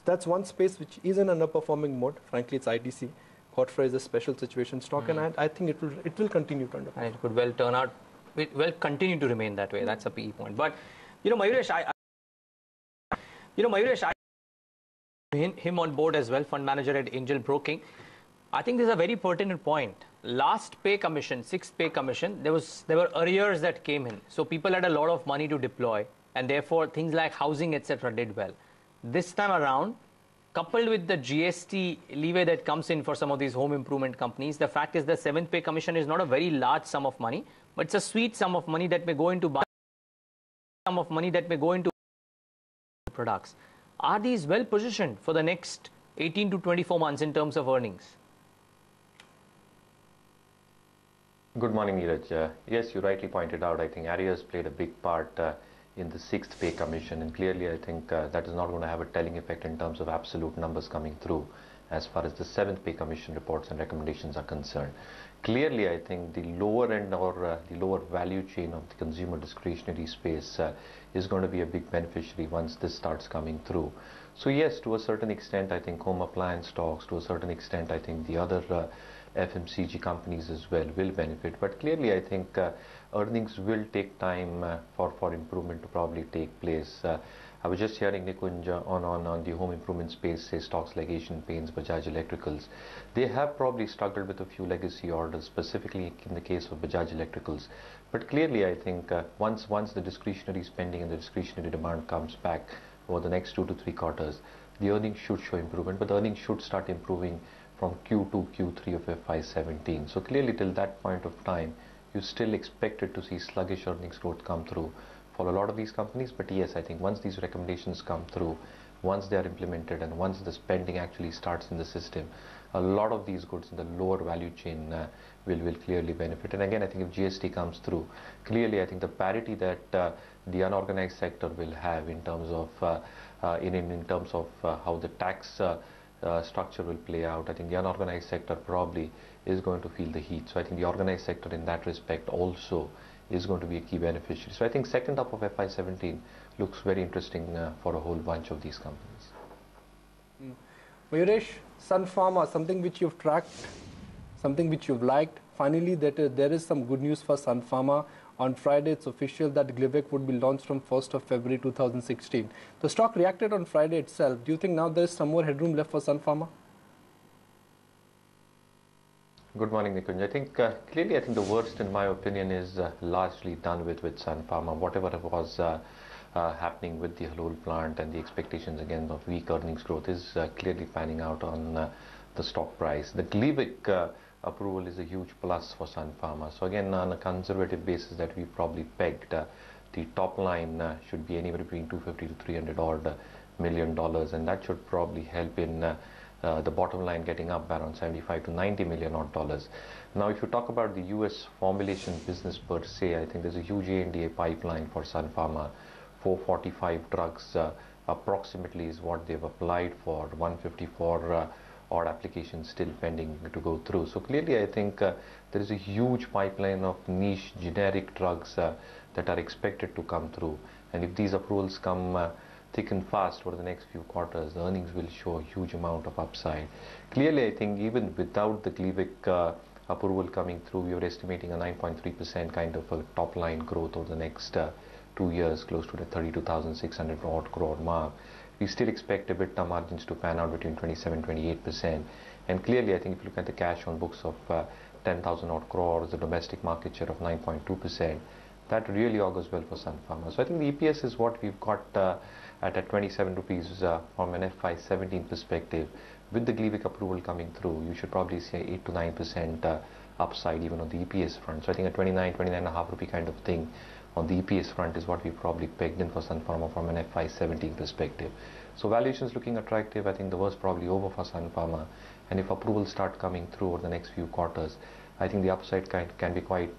that's one space which is in underperforming mode. Frankly, it's ITC. Godfrey is a special situation stock, and I think it will continue to underperform. And it could well turn out, it will continue to remain that way. That's a PE point. But Mayuresh, I him on board as well, fund manager at Angel Broking. I think this is a very pertinent point. Last pay commission, sixth pay commission, there were arrears that came in. So people had a lot of money to deploy, and therefore things like housing, etc. did well. This time around, coupled with the GST leeway that comes in for some of these home improvement companies, the fact is the seventh pay commission is not a very large sum of money, but it's a sweet sum of money that may go into products. Are these well positioned for the next 18 to 24 months in terms of earnings? Good morning, Neeraj. Yes, you rightly pointed out, I think arrears played a big part in the sixth pay commission, and clearly I think that is not going to have a telling effect in terms of absolute numbers coming through as far as the seventh pay commission reports and recommendations are concerned. Clearly, I think the lower end or the lower value chain of the consumer discretionary space is going to be a big beneficiary once this starts coming through. So yes, to a certain extent, I think home appliance stocks, to a certain extent, I think the other FMCG companies as well will benefit. But clearly, I think earnings will take time for improvement to probably take place. I was just hearing Nikunj on the home improvement space, say stocks like Asian Paints, Bajaj Electricals. They have probably struggled with a few legacy orders, specifically in the case of Bajaj Electricals. But clearly, I think once the discretionary spending and the discretionary demand comes back over the next 2 to 3 quarters, the earnings should show improvement, but the earnings should start improving from Q2, Q3 of FY17. So clearly till that point of time, you still expected to see sluggish earnings growth come through for a lot of these companies. But yes, I think once these recommendations come through, once they are implemented and once the spending actually starts in the system, a lot of these goods in the lower value chain will clearly benefit. And again, I think if GST comes through, clearly I think the parity that the unorganized sector will have in terms of how the tax structure will play out, I think the unorganized sector probably is going to feel the heat. So I think the organized sector in that respect also is going to be a key beneficiary. So I think second half of FY17 looks very interesting for a whole bunch of these companies. Mayuresh, Sun Pharma, something which you've tracked, something which you've liked. Finally, there is some good news for Sun Pharma. On Friday, it's official that Glivec would be launched from 1st of February 2016. The stock reacted on Friday itself. Do you think now there is some more headroom left for Sun Pharma? Good morning, Nikunj. I think clearly, I think the worst, in my opinion, is largely done with Sun Pharma. Whatever was happening with the Halol plant and the expectations again of weak earnings growth is clearly panning out on the stock price. The Glivec approval is a huge plus for Sun Pharma. So again, on a conservative basis that we probably pegged, the top line should be anywhere between 250 to 300 odd $million, and that should probably help in the bottom line getting up by around 75 to 90 million odd dollars. Now, if you talk about the US formulation business per se, I think there's a huge ANDA pipeline for Sun Pharma. 445 drugs approximately is what they've applied for, 154 odd applications still pending to go through. So clearly, I think there is a huge pipeline of niche generic drugs that are expected to come through. And if these approvals come thick and fast over the next few quarters, the earnings will show a huge amount of upside. Clearly, I think even without the Glivec approval coming through, we are estimating a 9.3% kind of a top line growth over the next 2 years, close to the 32,600 odd crore mark. We still expect EBITDA margins to pan out between 27-28%. And clearly, I think if you look at the cash on books of 10,000 odd crores, the domestic market share of 9.2%, that really augurs well for Sun Pharma. So I think the EPS is what we've got at 27 rupees from an FY17 perspective. With the Glivec approval coming through, you should probably see 8 to 9% upside even on the EPS front. So I think a 29.5 rupee kind of thing on the EPS front is what we probably pegged in for Sun Pharma from an FY17 perspective. So valuations looking attractive. I think the worst probably over for Sun Pharma. And if approvals start coming through over the next few quarters, I think the upside can be quite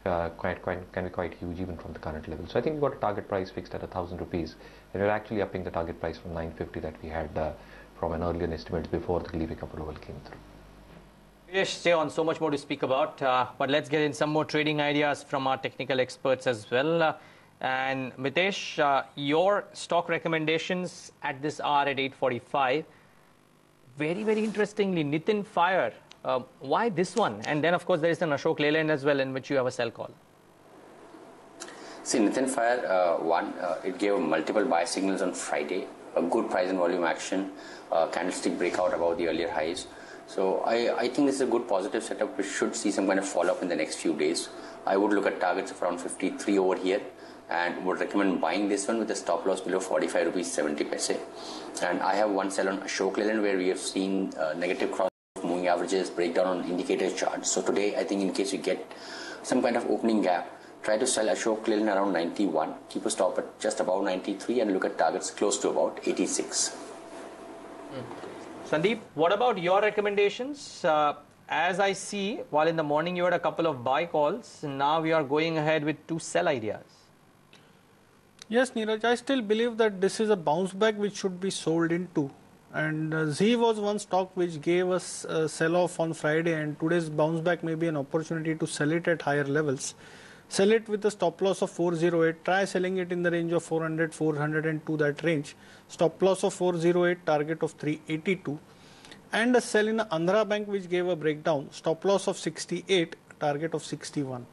huge even from the current level. So I think we've got a target price fixed at 1,000 rupees, and we're actually upping the target price from 950 that we had from an earlier estimate before the Glivec approval came through. Yes, stay on, so much more to speak about, but let's get in some more trading ideas from our technical experts as well. And Mitesh, your stock recommendations at this hour at 8:45. Very, very interestingly, Nitin Fire. Why this one? And then, of course, there is an Ashok Leyland as well, in which you have a sell call. See, Nitin Fire, it gave multiple buy signals on Friday, a good price and volume action, candlestick breakout above the earlier highs. So I think this is a good positive setup. We should see some kind of follow-up in the next few days. I would look at targets of around 53 over here and would recommend buying this one with a stop loss below 45 rupees 70 paise. And I have one sell on Ashok Leyland where we have seen negative cross moving averages, breakdown on indicator charts. So today, I think in case you get some kind of opening gap, try to sell Ashok Leyland around 91, keep a stop at just above 93 and look at targets close to about 86. Sandeep, what about your recommendations? As I see, while in the morning you had a couple of buy calls, now we are going ahead with 2 sell ideas. Yes, Neeraj, I still believe that this is a bounce back which should be sold into. And Z was one stock which gave us a sell-off on Friday, and today's bounce back may be an opportunity to sell it at higher levels. Sell it with a stop loss of 408. Try selling it in the range of 400, 402, that range. Stop loss of 408, target of 382. And a sell in Andhra Bank which gave a breakdown. Stop loss of 68, target of 61.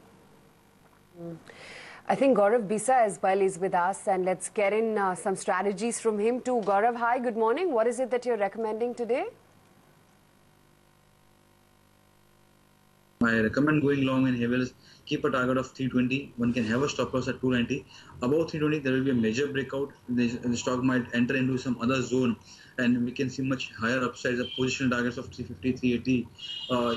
I think Gaurav Bisa as well is with us, and let's get in some strategies from him too. Gaurav, hi, good morning. What is it that you're recommending today? I recommend going long in Havells. Keep a target of 320. One can have a stop loss at 290. Above 320, there will be a major breakout. The stock might enter into some other zone, and we can see much higher upsides. The positional targets of 350, 380,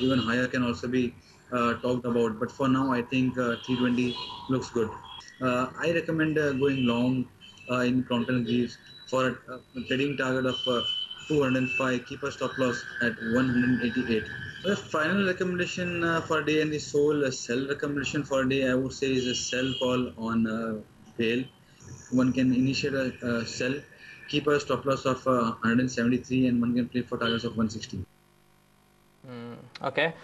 even higher can also be talked about. But for now, I think 320 looks good. I recommend going long in Crompton Greaves for a trading target of 205. Keep a stop loss at 188. The final recommendation for day and the sole sell recommendation for day, I would say, is a sell call on Vale. One can initiate a sell, keep a stop loss of 173, and one can play for targets of 160. Okay.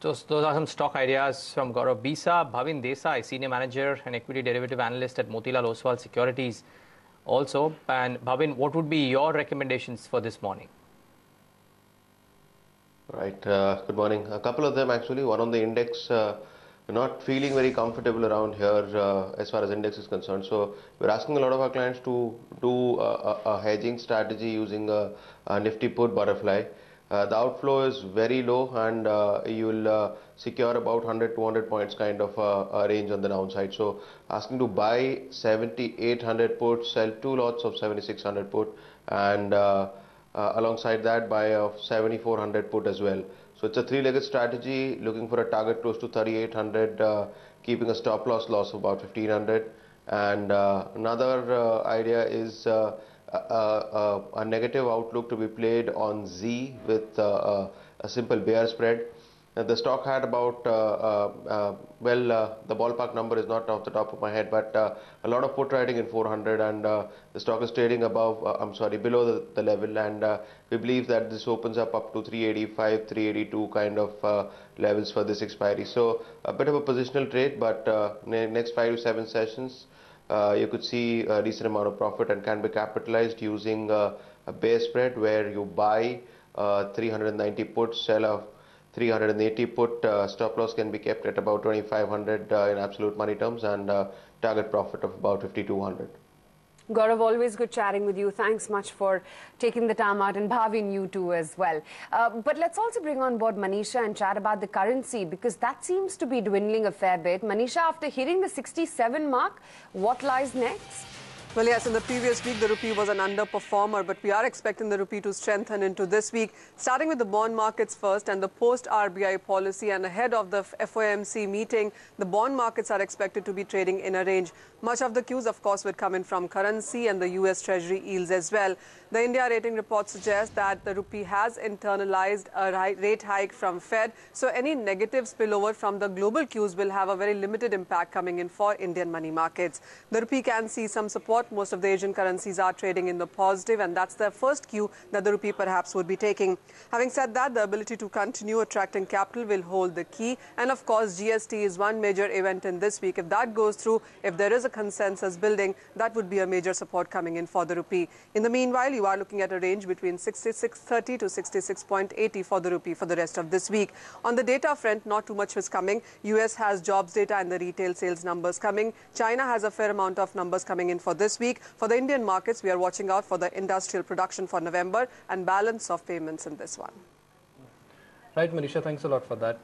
Those are some stock ideas from Gaurav Bisa. Bhavin Desai, Senior Manager and Equity Derivative Analyst at Motilal Oswal Securities also. And Bhavin, what would be your recommendations for this morning? Right. Good morning. A couple of them actually. One on the index. We're not feeling very comfortable around here as far as index is concerned. So we're asking a lot of our clients to do a hedging strategy using a Nifty put butterfly. The outflow is very low, and you will secure about 100-200 points kind of a range on the downside. So asking to buy 7,800 put, sell 2 lots of 7,600 put, and alongside that buy of 7,400 put as well. So it's a 3-legged strategy, looking for a target close to 3,800, keeping a stop loss of about 1,500. And another idea is a negative outlook to be played on Z with a simple bear spread. The stock had about, the ballpark number is not off the top of my head, but a lot of put writing in 400, and the stock is trading above, below the level, and we believe that this opens up to 385, 382 kind of levels for this expiry. So a bit of a positional trade, but next 5 to 7 sessions, you could see a decent amount of profit and can be capitalized using a bear spread where you buy 390 put, sell a 380 put. Stop loss can be kept at about 2,500 in absolute money terms, and target profit of about 5,200. Gaurav, always good chatting with you. Thanks much for taking the time out, and Bhavin, you too as well. But let's also bring on board Manisha and chat about the currency, because that seems to be dwindling a fair bit. Manisha, after hitting the 67 mark, what lies next? Well, yes, in the previous week, the rupee was an underperformer, but we are expecting the rupee to strengthen into this week, starting with the bond markets first and the post-RBI policy. And ahead of the FOMC meeting, the bond markets are expected to be trading in a range. Much of the cues, of course, would come in from currency and the US Treasury yields as well. The India rating report suggests that the rupee has internalized a rate hike from Fed. So any negative spillover from the global cues will have a very limited impact coming in for Indian money markets. The rupee can see some support what, most of the Asian currencies are trading in the positive, and that's the first cue that the rupee perhaps would be taking. Having said that, the ability to continue attracting capital will hold the key. And of course, GST is one major event in this week. If that goes through, if there is a consensus building, that would be a major support coming in for the rupee. In the meanwhile, you are looking at a range between 66.30 to 66.80 for the rupee for the rest of this week. On the data front, not too much is coming. US has jobs data and the retail sales numbers coming. China has a fair amount of numbers coming in for this week. For the Indian markets, we are watching out for the industrial production for November and balance of payments in this one. Right, Manisha, thanks a lot for that.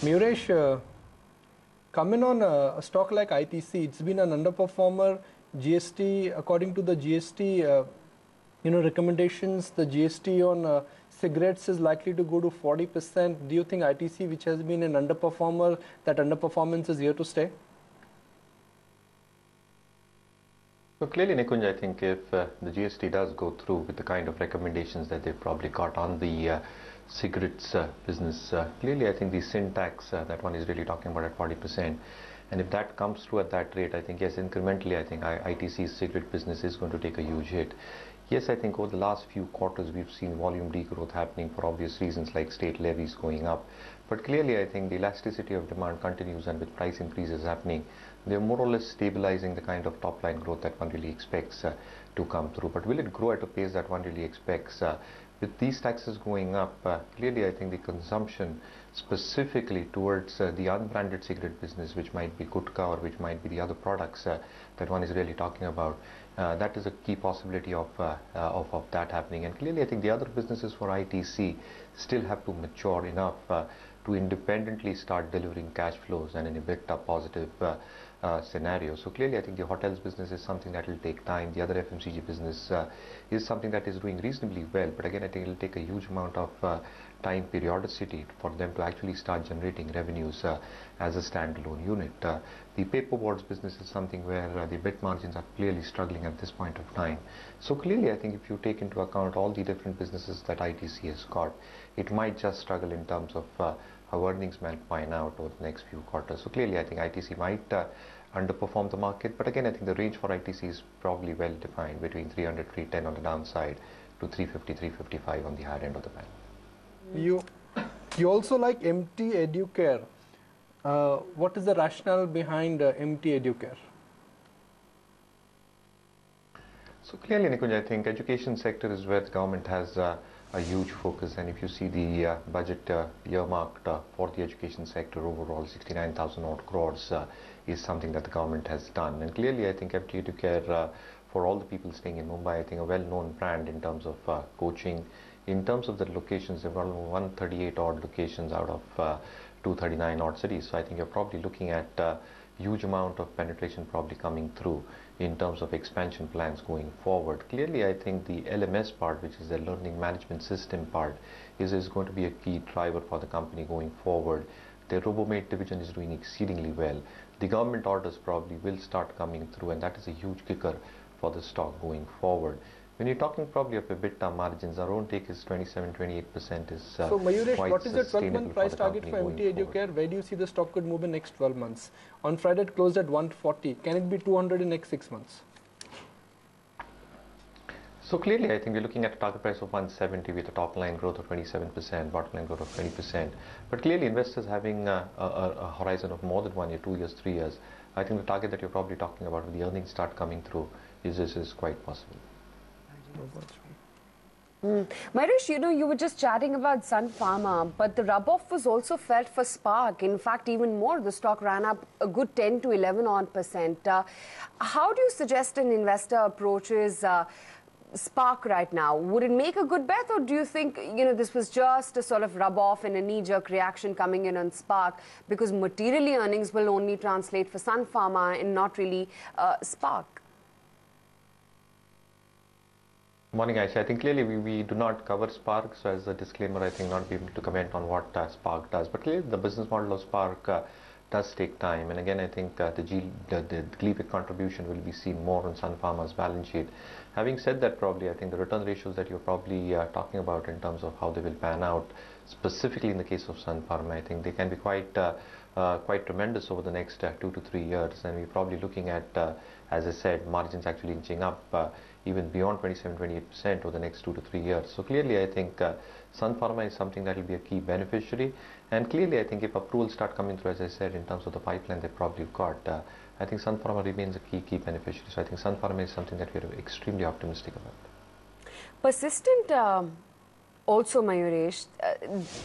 Muresh, coming on a stock like ITC, it's been an underperformer. GST, according to the GST, recommendations, the GST on cigarettes is likely to go to 40%. Do you think ITC, which has been an underperformer, that underperformance is here to stay? So clearly, Nikunj, I think if the GST does go through with the kind of recommendations that they've probably got on the cigarettes business, clearly I think the sin tax, that one is really talking about at 40%. And if that comes through at that rate, I think, yes, incrementally, I think ITC's cigarette business is going to take a huge hit. Yes, I think over the last few quarters, we've seen volume degrowth happening for obvious reasons like state levies going up. But clearly, I think the elasticity of demand continues, and with price increases happening, they're more or less stabilizing the kind of top line growth that one really expects to come through. But will it grow at a pace that one really expects? With these taxes going up, clearly I think the consumption specifically towards the unbranded cigarette business, which might be Gutka or which might be the other products that one is really talking about, that is a key possibility of that happening. And clearly I think the other businesses for ITC still have to mature enough to independently start delivering cash flows and an EBITDA positive scenario. So clearly I think the hotels business is something that will take time. The other FMCG business is something that is doing reasonably well, but again I think it will take a huge amount of time periodicity for them to actually start generating revenues as a standalone unit. The paperboards business is something where the EBIT margins are clearly struggling at this point of time. So clearly I think if you take into account all the different businesses that ITC has got, it might just struggle in terms of how earnings might pan out over the next few quarters. So clearly I think ITC might underperform the market, but again I think the range for ITC is probably well defined between 300, 310 on the downside to 350, 355 on the higher end of the band. You also like MT Educare. What is the rationale behind MT Educare? So clearly, Nikunj, I think education sector is where the government has a huge focus, and if you see the budget earmarked for the education sector overall, 69,000 odd crores is something that the government has done. And clearly, I think MT Educare, for all the people staying in Mumbai, I think a well-known brand in terms of coaching. In terms of the locations, they've got 138 odd locations out of 239 odd cities. So I think you're probably looking at a huge amount of penetration probably coming through in terms of expansion plans going forward. Clearly, I think the LMS part, which is the learning management system part, is going to be a key driver for the company going forward. Their Robomate division is doing exceedingly well. The government orders probably will start coming through, and that is a huge kicker for the stock going forward. When you're talking probably of EBITDA margins, our own take is 27-28% is so Mayuresh, quite what is the sustainable 12-month price target for MT Educare? Where do you see the stock could move in next 12 months? On Friday it closed at 140. Can it be 200 in next 6 months? So clearly I think we're looking at a target price of 170 with a top line growth of 27%, bottom line growth of 20%. But clearly investors having a horizon of more than 1 year, 2 years, 3 years, I think the target that you're probably talking about when the earnings start coming through is quite possible. Mayuresh, you were just chatting about Sun Pharma, but the rub-off was also felt for Spark. In fact, even more, the stock ran up a good 10 to 11 odd percent. How do you suggest an investor approaches Spark right now? Would it make a good bet, or do you think this was just a sort of rub-off and a knee-jerk reaction coming in on Spark, because materially earnings will only translate for Sun Pharma and not really Spark? Morning, Aisha. I think clearly we do not cover Spark, so as a disclaimer, I think not be able to comment on what Spark does. But clearly the business model of Spark does take time. And again, I think the Gleevec contribution will be seen more on Sun Pharma's balance sheet. Having said that, probably I think the return ratios that you're probably talking about in terms of how they will pan out, specifically in the case of Sun Pharma, I think they can be quite quite tremendous over the next 2 to 3 years, and we're probably looking at, as I said, margins actually inching up even beyond 27-28% over the next 2 to 3 years. So clearly, I think Sun Pharma is something that will be a key beneficiary, and clearly, I think if approvals start coming through, as I said, in terms of the pipeline they probably got, I think Sun Pharma remains a key beneficiary. So I think Sun Pharma is something that we are extremely optimistic about. Persistent. Also, Mayuresh,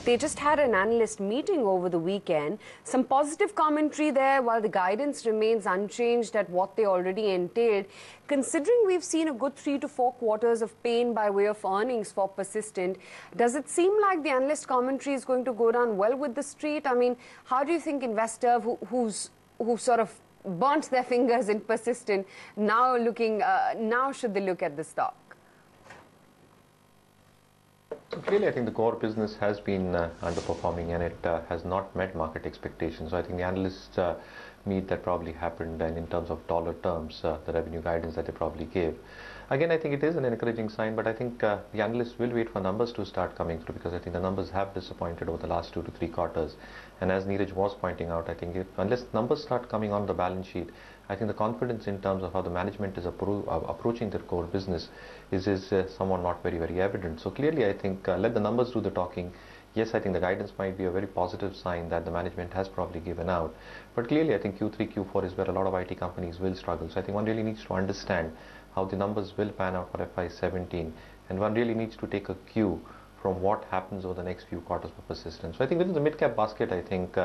they just had an analyst meeting over the weekend. Some positive commentary there while the guidance remains unchanged at what they already entailed. Considering we've seen a good 3 to 4 quarters of pain by way of earnings for Persistent, does it seem like the analyst commentary is going to go down well with the street? I mean, how do you think investors who sort of burnt their fingers in Persistent now should they look at the stock? So clearly, I think the core business has been underperforming, and it has not met market expectations. So I think the analysts meet that probably happened, and in terms of dollar terms, the revenue guidance that they probably gave. Again, I think it is an encouraging sign, but I think the analysts will wait for numbers to start coming through, because I think the numbers have disappointed over the last 2 to 3 quarters. And as Neeraj was pointing out, I think unless numbers start coming on the balance sheet, I think the confidence in terms of how the management is approaching their core business is somewhat not very evident. So clearly, I think let the numbers do the talking. Yes, I think the guidance might be a very positive sign that the management has probably given out. But clearly, I think Q3, Q4 is where a lot of IT companies will struggle. So I think one really needs to understand how the numbers will pan out for FY17, and one really needs to take a cue from what happens over the next few quarters for Persistent. So I think within the mid-cap basket, I think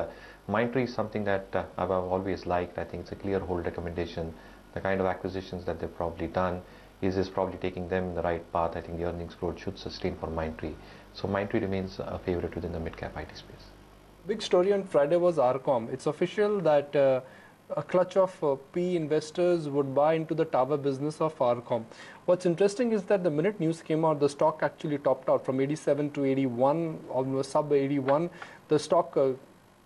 Mindtree is something that I've always liked. I think it's a clear hold recommendation. The kind of acquisitions that they've probably done is probably taking them in the right path. I think the earnings growth should sustain for Mindtree. So Mindtree remains a favorite within the mid-cap IT space. Big story on Friday was RCom. It's official that a clutch of PE investors would buy into the tower business of RCom. What's interesting is that the minute news came out, the stock actually topped out from 87 to 81, almost sub 81. The stock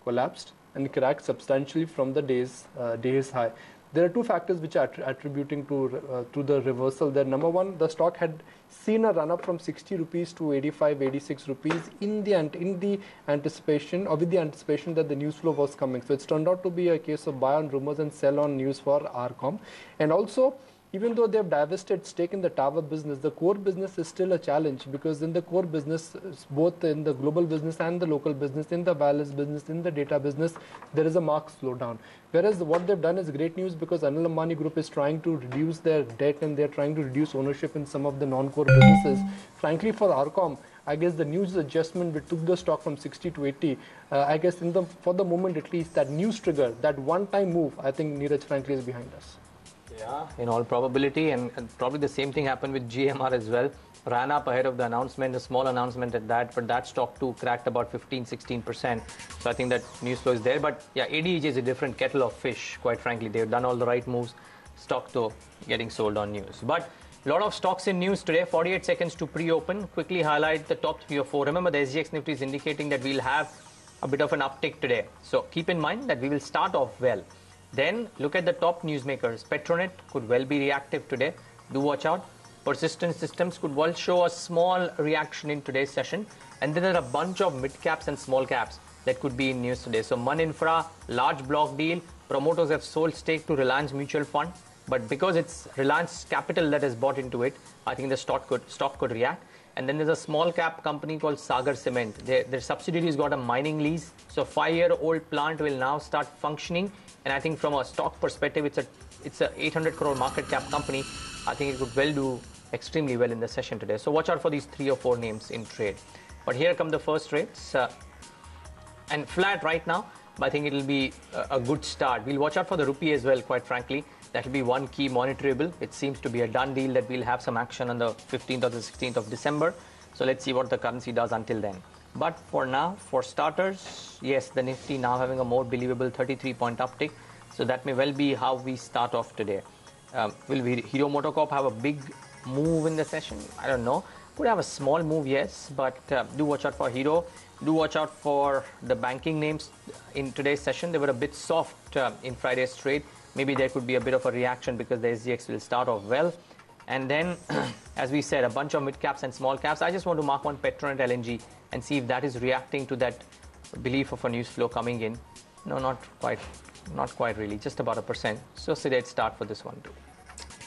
collapsed and cracked substantially from the day's high. There are two factors which are attributing to the reversal there. Number one, the stock had seen a run up from 60 rupees to 85, 86 rupees in the anticipation, or with the anticipation that the news flow was coming. So it's turned out to be a case of buy on rumors and sell on news for RCom. And also, even though they've divested stake in the tower business, the core business is still a challenge, because in the core business, both in the global business and the local business, in the wireless business, in the data business, there is a marked slowdown. Whereas what they've done is great news, because Anil Ambani Group is trying to reduce their debt and they're trying to reduce ownership in some of the non-core businesses. Frankly, for RCom, I guess the news adjustment which took the stock from 60 to 80, I guess for the moment at least, that news trigger, that one-time move, I think Neeraj frankly is behind us. Yeah, in all probability, and probably the same thing happened with GMR as well. Ran up ahead of the announcement, a small announcement at that, but that stock too cracked about 15-16%. So I think that news flow is there. But yeah, ADEJ is a different kettle of fish, quite frankly. They've done all the right moves. Stock though getting sold on news. But a lot of stocks in news today. 48 seconds to pre-open. Quickly highlight the top 3 or 4. Remember, the SGX Nifty is indicating that we'll have a bit of an uptick today. So keep in mind that we will start off well. Then look at the top newsmakers. Petronet could well be reactive today. Do watch out. Persistent Systems could well show a small reaction in today's session. And then there are a bunch of mid caps and small caps that could be in news today. So Man Infra, large block deal. Promoters have sold stake to Reliance Mutual Fund. But because it's Reliance Capital that has bought into it, I think the stock could react. And then there's a small cap company called Sagar Cement. Their subsidiary has got a mining lease. So 5-year-old plant will now start functioning. And I think from a stock perspective, it's a 800 crore market cap company. I think it could well do extremely well in the session today. So watch out for these 3 or 4 names in trade. But here come the first rates. And flat right now, but I think it will be a good start. We'll watch out for the rupee as well, quite frankly. That will be one key monitorable. It seems to be a done deal that we'll have some action on the 15th or the 16th of December. So let's see what the currency does until then. But for now, for starters, yes, the Nifty now having a more believable 33-point uptick. So that may well be how we start off today. Will Hero MotoCorp have a big move in the session? I don't know. Could have a small move, yes, but do watch out for Hero. Do watch out for the banking names in today's session. They were a bit soft in Friday's trade. Maybe there could be a bit of a reaction because the SGX will start off well. And then, as we said, a bunch of mid caps and small caps. I just want to mark one Petronet LNG and see if that is reacting to that belief of a news flow coming in. No, not quite really, just about 1%. So sedate start for this one too.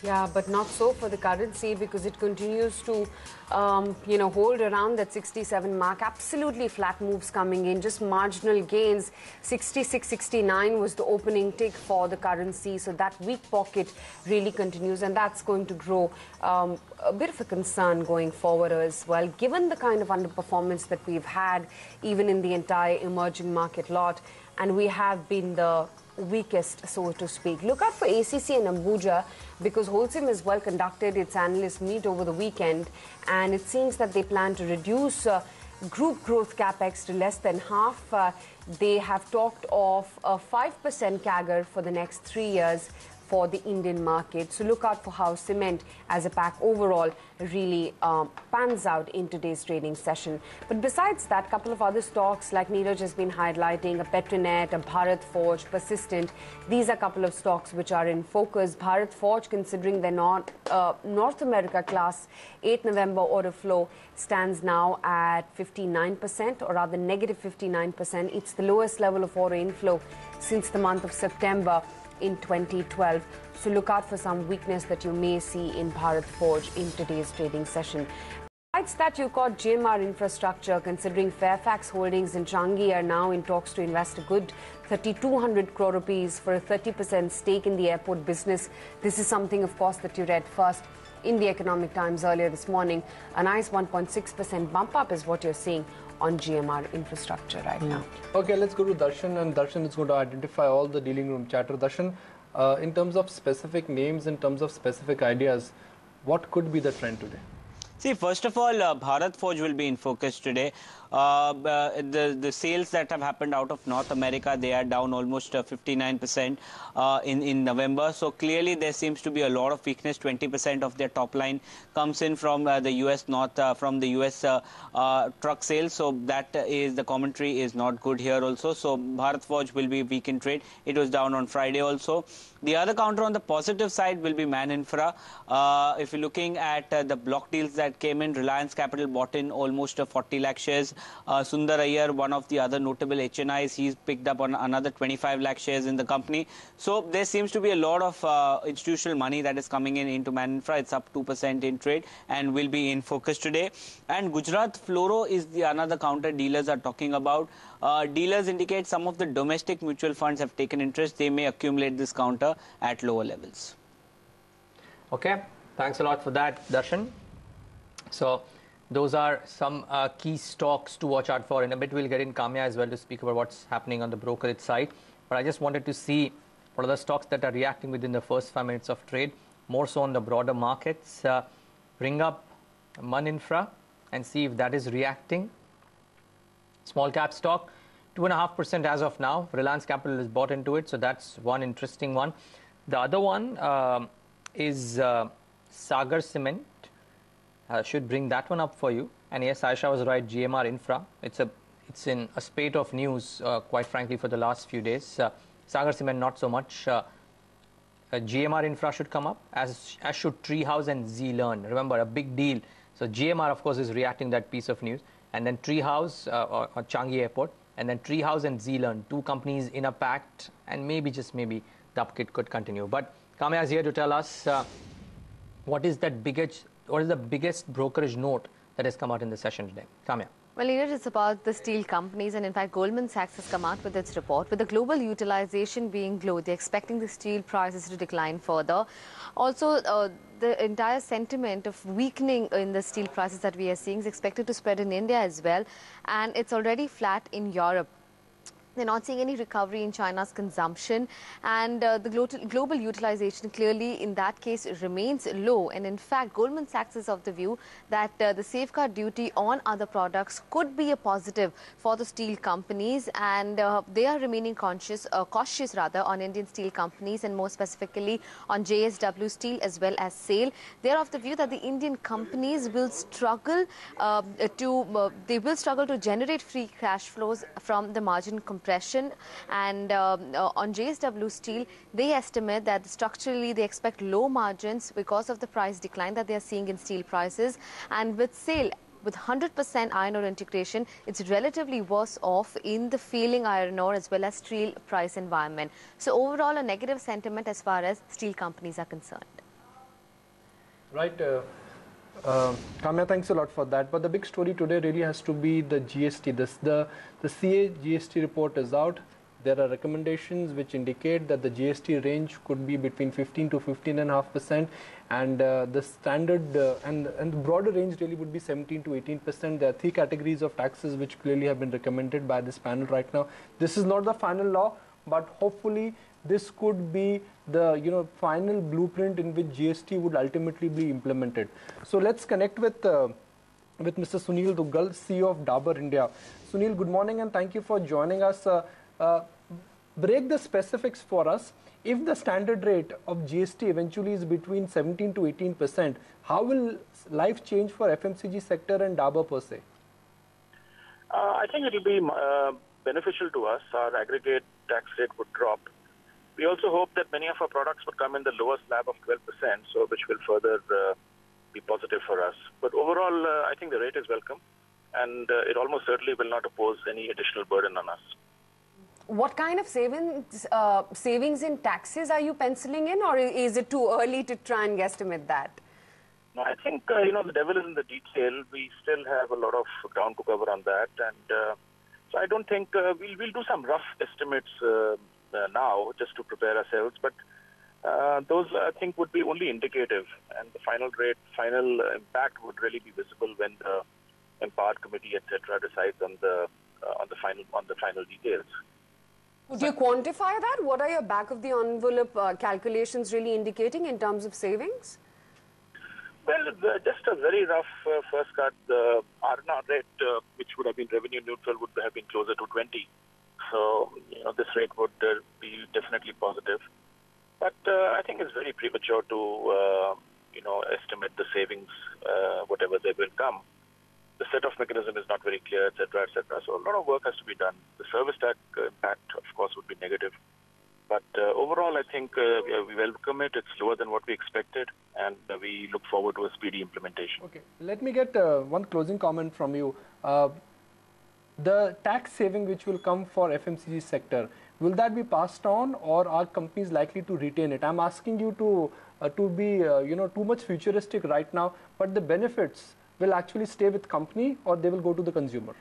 Yeah, but not so for the currency because it continues to, hold around that 67 mark. Absolutely flat moves coming in, just marginal gains. 66.69 was the opening tick for the currency. So that weak pocket really continues, and that's going to grow a bit of a concern going forward as well, given the kind of underperformance that we've had, even in the entire emerging market lot, and we have been the weakest, so to speak. Look out for ACC and Ambuja because Holcim has well conducted its analyst meet over the weekend, and it seems that they plan to reduce group growth capex to less than half. They have talked of a 5% CAGR for the next 3 years for the Indian market. So look out for how cement as a pack overall really pans out in today's trading session. But besides that, a couple of other stocks like Neeraj has been highlighting, a Petronet, a Bharat Forge, Persistent. These are a couple of stocks which are in focus. Bharat Forge, considering their North America class 8 November order flow, stands now at 59%, or rather negative 59%. It's the lowest level of order inflow since the month of September in 2012. So look out for some weakness that you may see in Bharat Forge in today's trading session. Besides that, you've got GMR Infrastructure, considering Fairfax Holdings and Changi are now in talks to invest a good 3,200 crore rupees for a 30% stake in the airport business. This is something, of course, that you read first in the Economic Times earlier this morning. A nice 1.6% bump up is what you're seeing on GMR Infrastructure right now. Okay, let's go to Darshan, and Darshan is going to identify all the dealing room chatter. Darshan, in terms of specific names, in terms of specific ideas, what could be the trend today? See, first of all, Bharat Forge will be in focus today. The sales that have happened out of North America, they are down almost 59% in November. So clearly there seems to be a lot of weakness. 20% of their top line comes in from the US truck sales. So that is, the commentary is not good here also. So Bharat Forge will be weak in trade. It was down on Friday also. The other counter on the positive side will be Man Infra. If you're looking at the block deals that came in, Reliance Capital bought in almost 40 lakh shares. Sundar Iyer, one of the other notable HNIs, he's picked up on another 25 lakh shares in the company. So there seems to be a lot of institutional money that is coming in into Man Infra. It's up 2% in trade and will be in focus today. And Gujarat Fluoro is the another counter dealers are talking about. Dealers indicate some of the domestic mutual funds have taken interest. They may accumulate this counter at lower levels. Okay, thanks a lot for that, Darshan. So those are some key stocks to watch out for. In a bit, we'll get in Kamya as well to speak about what's happening on the brokerage side. But I just wanted to see what are the stocks that are reacting within the first 5 minutes of trade, more so on the broader markets. Bring up Man Infra and see if that is reacting. Small cap stock, 2.5% as of now. Reliance Capital is bought into it, so that's one interesting one. The other one is Sagar Cement. Should bring that one up for you. And yes, Aisha was right, GMR Infra. It's in a spate of news, quite frankly, for the last few days. Sagar Cement, not so much. GMR Infra should come up, as should Treehouse and Z-Learn. Remember, a big deal. So GMR, of course, is reacting that piece of news. And then Treehouse, or Changi Airport. And then Treehouse and Z-Learn, two companies in a pact. And maybe, just maybe, the upkick could continue. But Kamya is here to tell us what is the biggest brokerage note that has come out in the session today. Kamya. Well, it's about the steel companies, and in fact, Goldman Sachs has come out with its report. With the global utilization being low, they're expecting the steel prices to decline further. Also, the entire sentiment of weakening in the steel prices that we are seeing is expected to spread in India as well, and it's already flat in Europe. They're not seeing any recovery in China's consumption, and the global utilization clearly in that case remains low. And in fact, Goldman Sachs is of the view that the safeguard duty on other products could be a positive for the steel companies, and they are remaining cautious on Indian steel companies, and more specifically on JSW Steel as well as SAIL. They're of the view that the Indian companies will struggle to generate free cash flows from the margin compression. And on JSW Steel, they estimate that structurally they expect low margins because of the price decline that they are seeing in steel prices. And with SAIL, with 100% iron ore integration, it's relatively worse off in the failing iron ore as well as steel price environment. So overall, a negative sentiment as far as steel companies are concerned. Right. Kamya, thanks a lot for that. But the big story today really has to be the GST. The CA GST report is out. There are recommendations which indicate that the GST range could be between 15 to 15.5%, and the standard and the broader range really would be 17 to 18%. There are 3 categories of taxes which clearly have been recommended by this panel right now. This is not the final law, but hopefully this could be the final blueprint in which GST would ultimately be implemented. So let's connect with Mr. Sunil Duggal, CEO of Dabur India. Sunil, good morning and thank you for joining us. Break the specifics for us. If the standard rate of GST eventually is between 17 to 18%, how will life change for FMCG sector and Dabur per se? I think it will be beneficial to us. Our aggregate tax rate would drop. We also hope that many of our products would come in the lower slab of 12%, so which will further be positive for us. But overall, I think the rate is welcome, and it almost certainly will not impose any additional burden on us. What kind of savings in taxes are you penciling in, or is it too early to try and guesstimate that? No, I think, the devil is in the detail. We still have a lot of ground to cover on that. And so I don't think we'll do some rough estimates now just to prepare ourselves. But those, I think, would be only indicative. And the final rate, final impact would really be visible when the empowered committee, etc., decides on the final details. Could you quantify that? What are your back-of-the-envelope calculations really indicating in terms of savings? Well, just a very rough first cut. The RNR rate, which would have been revenue neutral, would have been closer to 20. So, this rate would be definitely positive. But I think it's very premature to, estimate the savings, whatever they will come. The set-off mechanism is not very clear, etc., etc. So a lot of work has to be done. The service tax impact, of course, would be negative. But overall, I think we welcome it. It's lower than what we expected, and we look forward to a speedy implementation. Okay. Let me get one closing comment from you. The tax saving which will come for FMCG sector, will that be passed on, or are companies likely to retain it? I'm asking you to be too much futuristic right now, but the benefits will actually stay with company, or they will go to the consumer?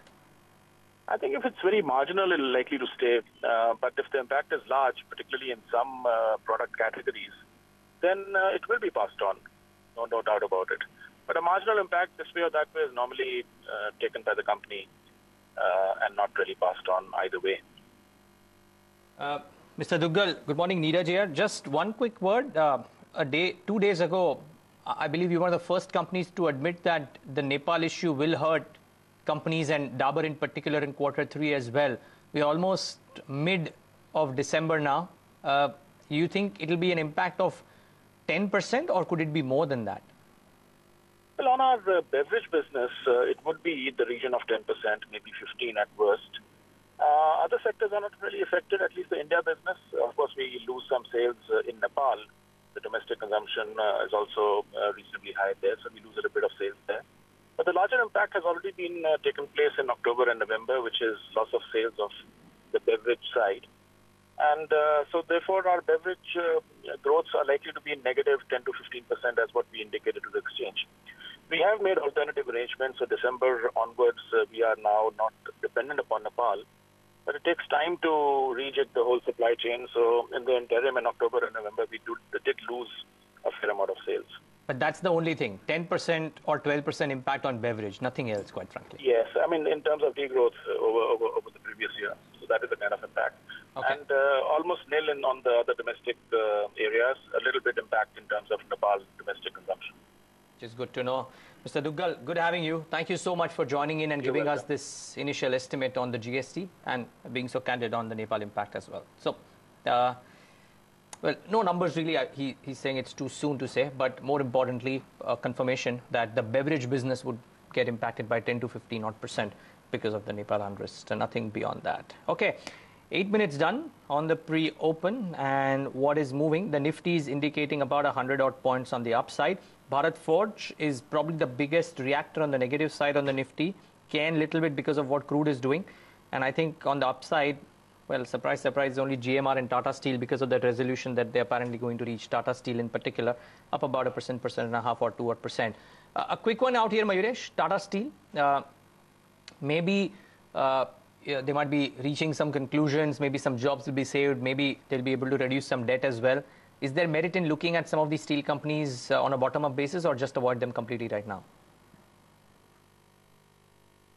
I think if it's very marginal, it will likely to stay. But if the impact is large, particularly in some product categories, then it will be passed on. No doubt about it. But a marginal impact this way or that way is normally taken by the company and not really passed on either way. Mr. Duggal, good morning. Neeraj here. Just one quick word. 2 days ago, I believe you were one of the first companies to admit that the Nepal issue will hurt companies, and Dabur in particular, in Q3 as well. We're almost mid of December now. You think it'll be an impact of 10%, or could it be more than that? Well, on our beverage business, it would be in the region of 10%, maybe 15% at worst. Other sectors are not really affected, at least the India business. Of course, we lose some sales in Nepal. The domestic consumption is also reasonably high there, so we lose a bit of sales there. But the larger impact has already been taken place in October and November, which is loss of sales of the beverage side. And so therefore our beverage growths are likely to be negative 10 to 15% as what we indicated to the exchange. We have made alternative arrangements, so December onwards we are now not dependent upon Nepal. But it takes time to rejig the whole supply chain. So in the interim in October and November, we did lose a fair amount of sales. But that's the only thing, 10% or 12% impact on beverage, nothing else, quite frankly. Yes, I mean, in terms of degrowth over the previous year. So that is the kind of impact. Okay. And almost nil on the other domestic areas, a little bit impact in terms of Nepal domestic consumption. Which is good to know. Mr. Duggal, good having you. Thank you so much for joining in and giving us this initial estimate on the GST and being so candid on the Nepal impact as well. So, well, no numbers really. He's saying it's too soon to say, but more importantly, confirmation that the beverage business would get impacted by 10 to 15% because of the Nepal unrest, and nothing beyond that. Okay, 8 minutes done on the pre-open, and what is moving? The Nifty is indicating about 100 odd points on the upside. Bharat Forge is probably the biggest reactor on the negative side on the Nifty. Can little bit because of what crude is doing. And I think on the upside, well, surprise, surprise, only GMR and Tata Steel because of that resolution that they're apparently going to reach. Tata Steel in particular, up about 1%, or 2%. A quick one out here, Mayuresh. Tata Steel, maybe they might be reaching some conclusions, maybe some jobs will be saved, maybe they'll be able to reduce some debt as well. Is there merit in looking at some of these steel companies on a bottom-up basis, or just avoid them completely right now?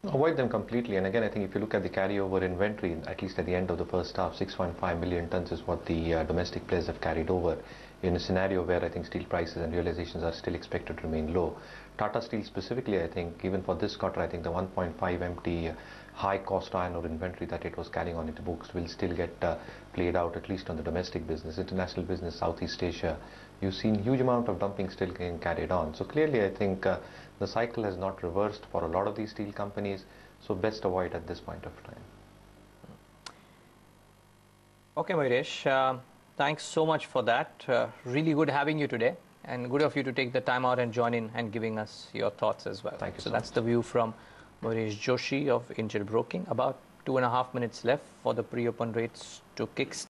Avoid them completely. And again, I think if you look at the carryover inventory, at least at the end of the first half, 6.5 million tons is what the domestic players have carried over in a scenario where I think steel prices and realizations are still expected to remain low. Tata Steel specifically, I think, even for this quarter, I think the 1.5 empty high cost iron ore inventory that it was carrying on its books will still get played out, at least on the domestic business. International business, Southeast Asia, you've seen huge amount of dumping still getting carried on. So clearly, I think the cycle has not reversed for a lot of these steel companies, so best avoid at this point of time. Okay, Mayuresh, thanks so much for that. Really good having you today, and good of you to take the time out and join in and giving us your thoughts as well. Thank you. So that's the view from Mayuresh Joshi of Angel Broking. About 2.5 minutes left for the pre-open rates to kickstart.